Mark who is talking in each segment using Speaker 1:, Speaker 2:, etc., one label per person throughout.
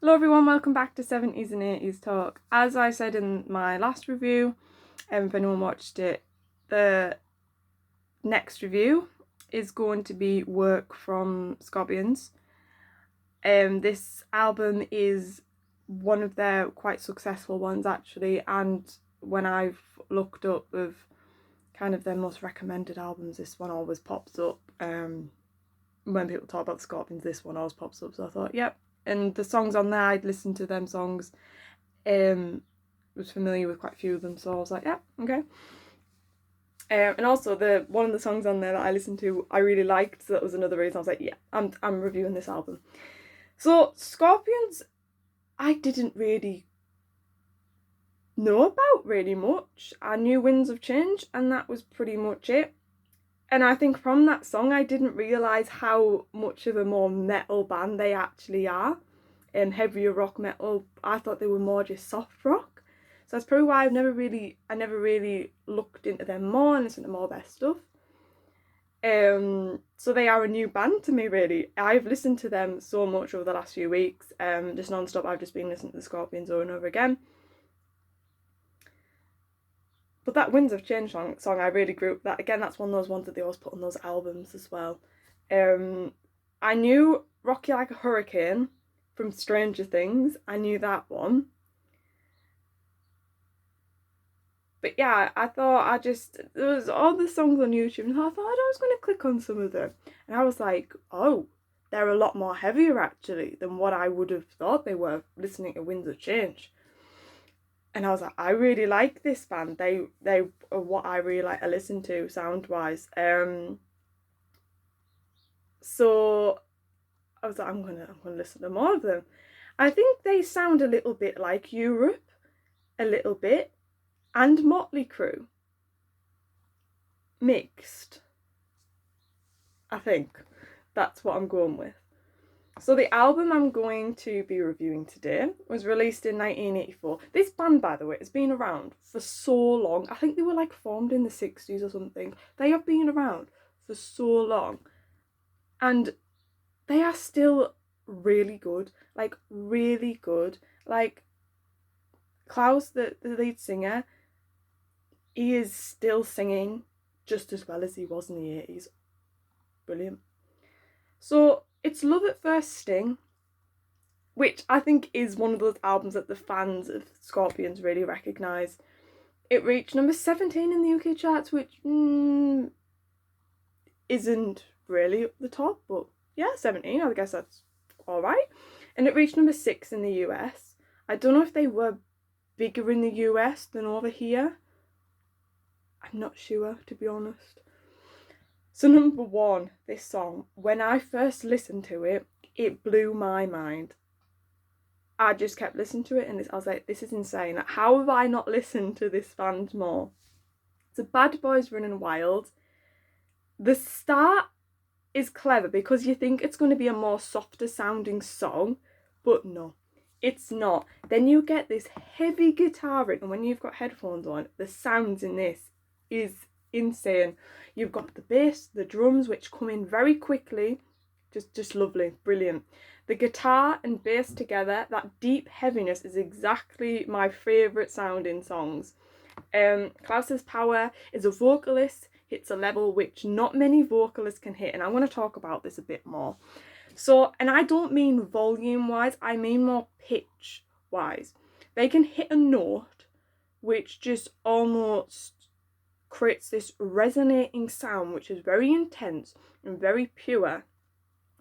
Speaker 1: Hello everyone, welcome back to 70s and 80s Talk. As I said in my last review, if anyone watched it, the next review is going to be Work from Scorpions. This album is one of their quite successful ones actually, and when I've looked up of kind of their most recommended albums, this one always pops up. When people talk about the Scorpions, this one always pops up, so I thought, yep. And the songs on there, I'd listened to them songs, was familiar with quite a few of them, so I was like, yeah, okay. And also one of the songs on there that I listened to, I really liked, so that was another reason I was like, yeah, I'm reviewing this album. So Scorpions, I didn't really know about really much. I knew Winds of Change, and that was pretty much it. And I think from that song, I didn't realise how much of a more metal band they actually are. Heavier rock metal. I thought they were more just soft rock. So that's probably why I never really looked into them more and listened to more of their stuff. So they are a new band to me, really. I've listened to them so much over the last few weeks. Just non-stop, I've just been listening to the Scorpions over and over again. But that Winds of Change song I really grew up with that. Again, that's one of those ones that they always put on those albums as well. I knew Rock You Like a Hurricane from Stranger Things. I knew that one. But yeah, I thought there was all the songs on YouTube, and I thought I was going to click on some of them. And I was like, oh, they're a lot more heavier actually than what I would have thought they were listening to Winds of Change. And I was like, I really like this band. They are what I really like to listen to sound wise. So I was like, I'm gonna listen to more of them. I think they sound a little bit like Europe, a little bit, and Motley Crue. Mixed. I think that's what I'm going with. So the album I'm going to be reviewing today was released in 1984. This band, by the way, has been around for so long. I think they were like formed in the 60s or something. They have been around for so long. And they are still really good. Like, really good. Like, Klaus, the lead singer, he is still singing just as well as he was in the 80s. Brilliant. So it's Love at First Sting, which I think is one of those albums that the fans of Scorpions really recognise. It reached number 17 in the UK charts, which isn't really up the top, but yeah, 17, I guess that's alright. And it reached number 6 in the US. I don't know if they were bigger in the US than over here. I'm not sure, to be honest. So number 1, this song, when I first listened to it, it blew my mind. I just kept listening to it, and I was like, this is insane. Like, how have I not listened to this band more? So Bad Boys Running Wild. The start is clever because you think it's going to be a more softer sounding song, but no, it's not. Then you get this heavy guitar in, and when you've got headphones on, the sounds in this is insane. You've got the bass, the drums, which come in very quickly, just lovely, brilliant. The guitar and bass together, that deep heaviness is exactly my favourite sound in songs. Klaus's power is a vocalist, hits a level which not many vocalists can hit, and I want to talk about this a bit more. So, and I don't mean volume wise, I mean more pitch wise. They can hit a note which just almost creates this resonating sound which is very intense and very pure.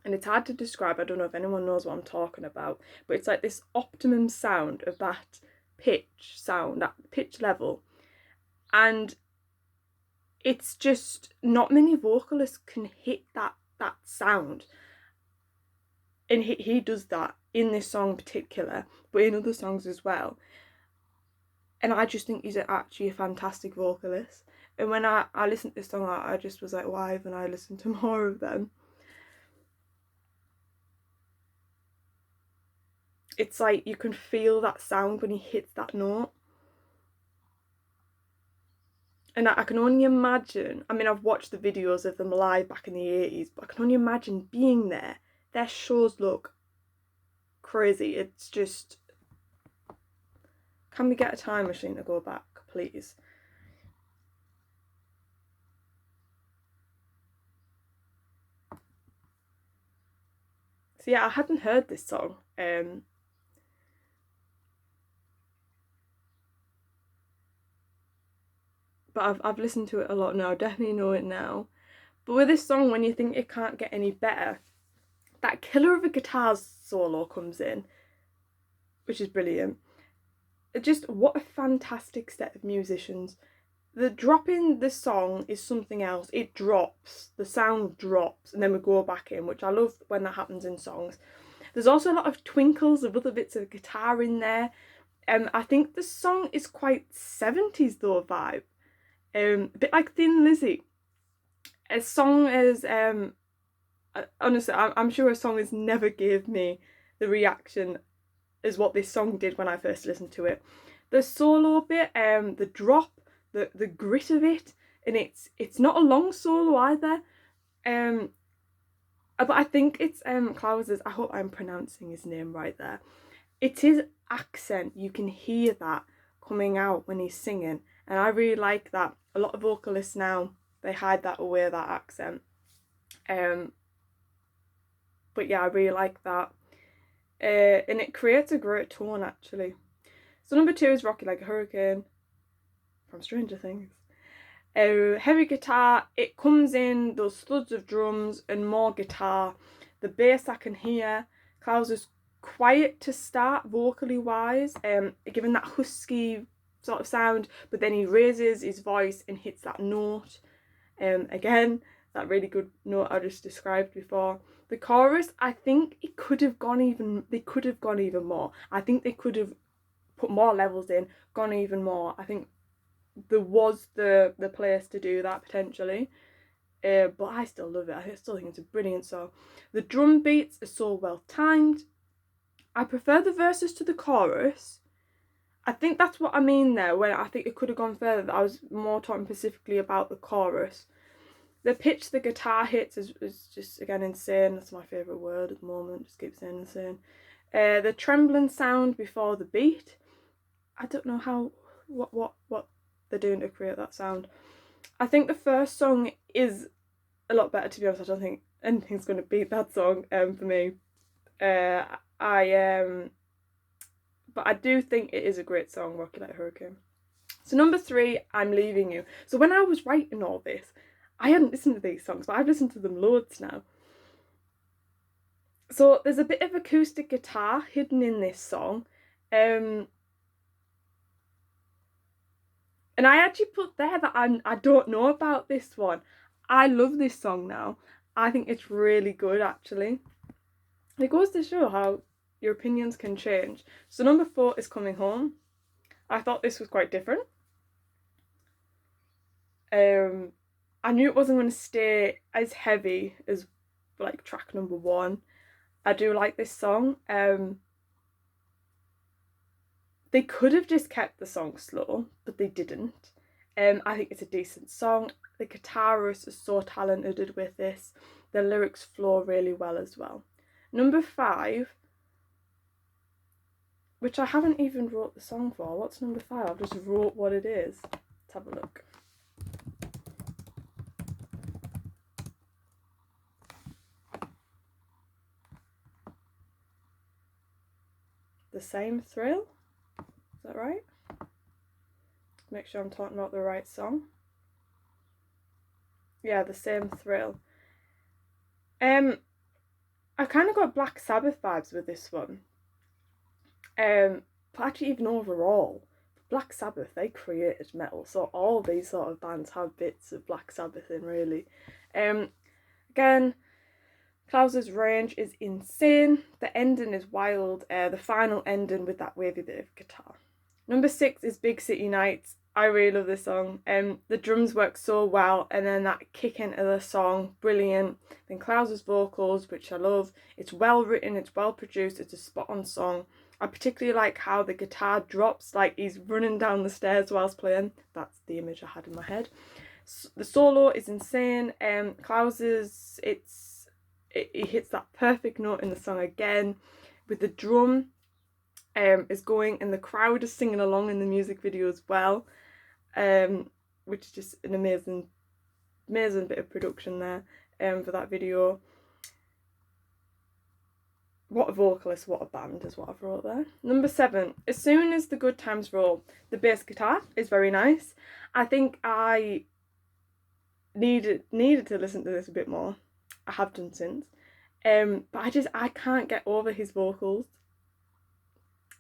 Speaker 1: And it's hard to describe. I don't know if anyone knows what I'm talking about, but it's like this optimum sound of that pitch sound, that pitch level. And it's just not many vocalists can hit that sound. And he does that in this song in particular, but in other songs as well. And I just think he's actually a fantastic vocalist. And when I listened to this song, I just was like, why haven't I listened to more of them? It's like you can feel that sound when he hits that note. And I can only imagine, I mean, I've watched the videos of them live back in the 80s, but I can only imagine being there. Their shows look crazy. It's just, can we get a time machine to go back, please? So yeah, I hadn't heard this song. But I've listened to it a lot now. Definitely know it now. But with this song, when you think it can't get any better, that killer of a guitar solo comes in, which is brilliant. Just what a fantastic set of musicians. The drop in the song is something else. It drops, the sound drops, and then we go back in, which I love when that happens in songs. There's also a lot of twinkles of other bits of guitar in there. I think the song is quite 70s though vibe. A bit like Thin Lizzy. A song as honestly, I'm sure a song has never gave me the reaction as what this song did when I first listened to it. The solo bit, the drop, the grit of it, and it's not a long solo either. But I think it's Klaus's, I hope I'm pronouncing his name right there. It's his accent, you can hear that coming out when he's singing, and I really like that. A lot of vocalists now, they hide that away, that accent. But yeah, I really like that. And it creates a great tone actually. So number 2 is Rocky Like a Hurricane from Stranger Things. Heavy guitar, it comes in, those thuds of drums and more guitar. The bass I can hear. Klaus is quiet to start vocally wise, given that husky sort of sound, but then he raises his voice and hits that note. Again, that really good note I just described before. The chorus, I think they could have gone even more. I think they could have put more levels in, gone even more. I think there was the place to do that potentially. But I still love it. I still think it's a brilliant song. The drum beats are so well timed. I prefer the verses to the chorus. I think that's what I mean there, when I think it could have gone further. I was more talking specifically about the chorus. The pitch the guitar hits is just, again, insane. That's my favourite word at the moment. Just keep saying insane. The trembling sound before the beat. I don't know what they're doing to create that sound. I think the first song is a lot better, to be honest. I don't think anything's going to beat that song for me. But I do think it is a great song, Rocky Like a Hurricane. So number 3, I'm Leaving You. So when I was writing all this, I hadn't listened to these songs, but I've listened to them loads now. So there's a bit of acoustic guitar hidden in this song. And I actually put there that I don't know about this one. I love this song now. I think it's really good actually. It goes to show how your opinions can change. So number 4 is Coming Home. I thought this was quite different. I knew it wasn't going to stay as heavy as like track number 1. I do like this song. They could have just kept the song slow, but they didn't. I think it's a decent song. The guitarist is so talented with this. The lyrics flow really well as well. Number 5, which I haven't even wrote the song for. What's number 5? I've just wrote what it is. Let's have a look. The Same Thrill? Is that right? Make sure I'm talking about the right song. Yeah, The Same Thrill. I kind of got Black Sabbath vibes with this one. But actually, even overall, Black Sabbath, they created metal, so all these sort of bands have bits of Black Sabbath in, really. Again, Klaus's range is insane. The ending is wild. The final ending with that wavy bit of guitar. Number 6 is Big City Nights. I really love this song. The drums work so well, and then that kick into the song, brilliant. Then Klaus's vocals, which I love. It's well written, it's well produced, it's a spot on song. I particularly like how the guitar drops like he's running down the stairs whilst playing. That's the image I had in my head. The solo is insane. Klaus's, he hits that perfect note in the song again. with the drum is going, and the crowd is singing along in the music video as well, which is just an amazing bit of production there for that video. What a vocalist, what a band is what I've wrote there. Number 7, as soon as the good times roll, the bass guitar is very nice. I think I needed to listen to this a bit more. I have done since. But I can't get over his vocals.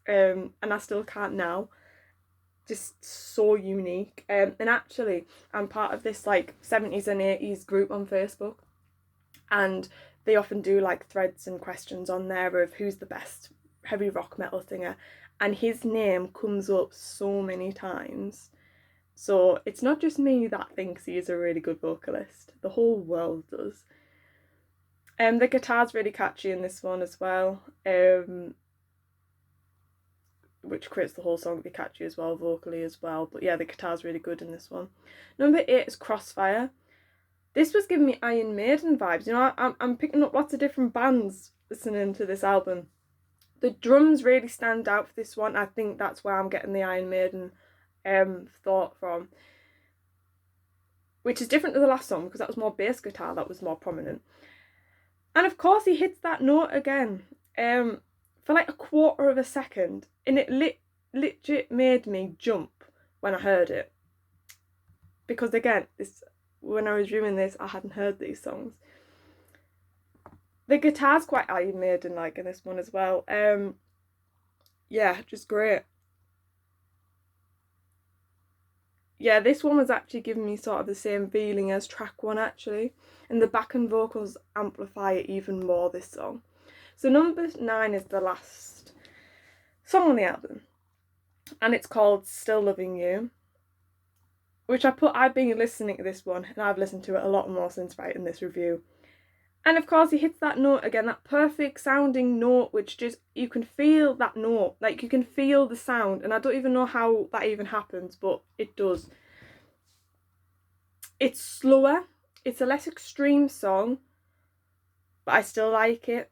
Speaker 1: And I still can't now. Just so unique. And actually, I'm part of this like 70s and 80s group on Facebook, and they often do like threads and questions on there of who's the best heavy rock metal singer, and his name comes up so many times. So it's not just me that thinks he is a really good vocalist, the whole world does. The guitar's really catchy in this one as well, which creates the whole song to be catchy as well, vocally as well. But yeah, the guitar's really good in this one. Number 8 is Crossfire. This was giving me Iron Maiden vibes. You know, I'm picking up lots of different bands listening to this album. The drums really stand out for this one. I think that's where I'm getting the Iron Maiden thought from, which is different to the last song because that was more bass guitar that was more prominent. And of course he hits that note again for like a quarter of a second, and it legit made me jump when I heard it, because again, when I was reviewing this, I hadn't heard these songs. The guitar's quite Iron Maiden like in this one as well. Yeah, just great. Yeah, this one was actually giving me sort of the same feeling as track 1 actually, and the backing vocals amplify it even more, this song. So number 9 is the last song on the album, and it's called Still Loving You, which I've been listening to this one, and I've listened to it a lot more since writing this review. And of course he hits that note again, that perfect sounding note, which just, you can feel that note, like you can feel the sound, and I don't even know how that even happens, but it does. It's slower, it's a less extreme song, but I still like it.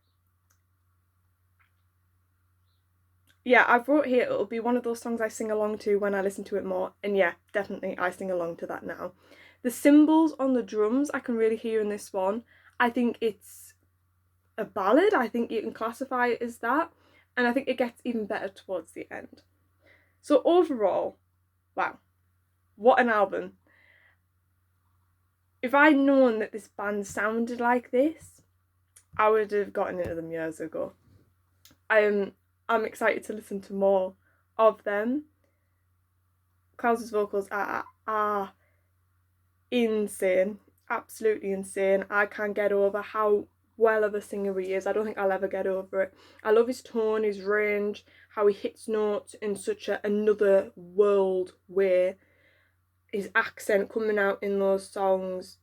Speaker 1: Yeah, I've wrote here, it'll be one of those songs I sing along to when I listen to it more, and yeah, definitely I sing along to that now. The cymbals on the drums I can really hear in this one. I think it's a ballad, I think you can classify it as that, and I think it gets even better towards the end. So overall, wow, what an album. If I'd known that this band sounded like this, I would have gotten into them years ago. I'm excited to listen to more of them. Klaus's vocals are insane, absolutely insane. I can't get over how well of a singer he is. I don't think I'll ever get over it. I love his tone, his range, how he hits notes in such another world way. His accent coming out in those songs,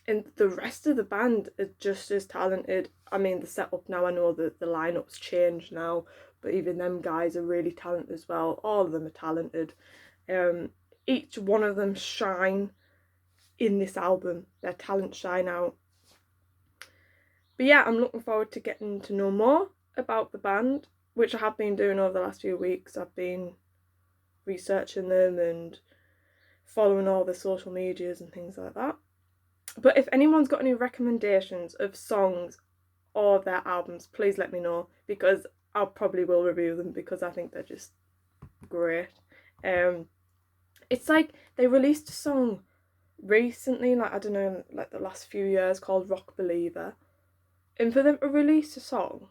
Speaker 1: and the rest of the band are just as talented. I mean, the setup now, I know that the lineup's changed now, but even them guys are really talented as well. All of them are talented. Each one of them shine in this album. Their talents shine out. But yeah, I'm looking forward to getting to know more about the band, which I have been doing over the last few weeks. I've been researching them and following all the social medias and things like that. But if anyone's got any recommendations of songs or their albums, please let me know, because I probably will review them because I think they're just great. It's like they released a song recently, like I don't know, like the last few years, called Rock Believer, and for them to release a song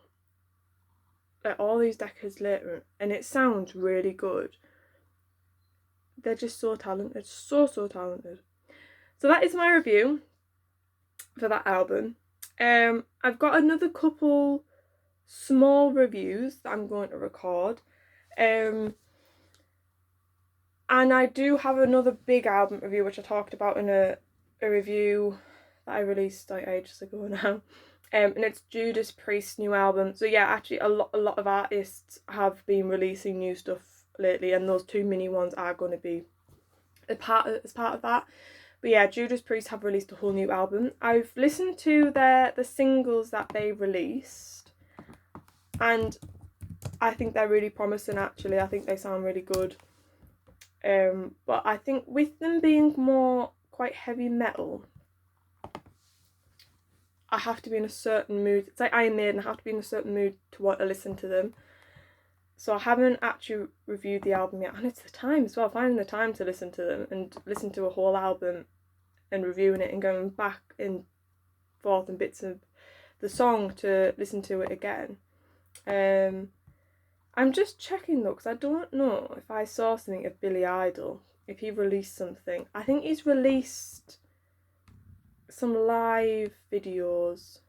Speaker 1: like all these decades later and it sounds really good, they're just so talented, so talented. So that is my review for that album. I've got another couple small reviews that I'm going to record, and I do have another big album review which I talked about in a review that I released like ages ago now, and it's Judas Priest's new album. So yeah, actually a lot of artists have been releasing new stuff lately, and those 2 mini ones are going to be as part of that. But yeah, Judas Priest have released a whole new album. I've listened to the singles that they released. and I think they're really promising actually. I think they sound really good. But I think with them being more quite heavy metal, I have to be in a certain mood. It's like Iron Maiden, I have to be in a certain mood to want to listen to them. So I haven't actually reviewed the album yet, and it's the time as well, finding the time to listen to them and listen to a whole album and reviewing it and going back and forth and bits of the song to listen to it again. I'm just checking though, because I don't know if I saw something of Billy Idol, if he released something. I think he's released some live videos.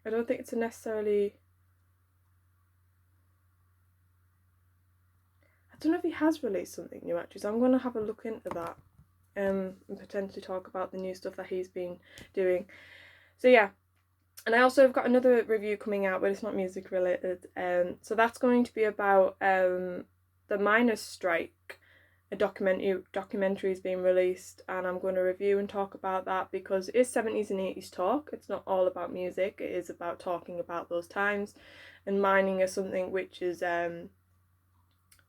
Speaker 1: I don't think it's necessarily... I don't know if he has released something new actually, so I'm going to have a look into that and potentially talk about the new stuff that he's been doing. So yeah, and I also have got another review coming out, but it's not music related. So that's going to be about the miners' strike. A documentary is being released, and I'm going to review and talk about that because it is 70s and 80s talk. It's not all about music. It is about talking about those times, and mining is something which is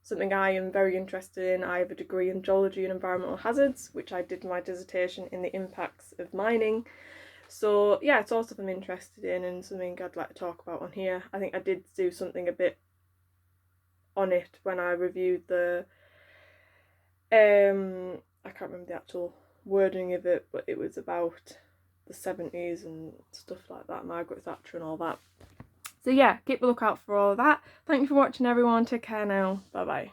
Speaker 1: something I am very interested in. I have a degree in geology and environmental hazards, which I did my dissertation in the impacts of mining. So yeah, it's also something I'm interested in and something I'd like to talk about on here. I think I did do something a bit on it when I reviewed the I can't remember the actual wording of it, but it was about the 70s and stuff like that, Margaret Thatcher and all that. So yeah, keep a lookout for all that. Thank you for watching everyone, take care now, bye bye.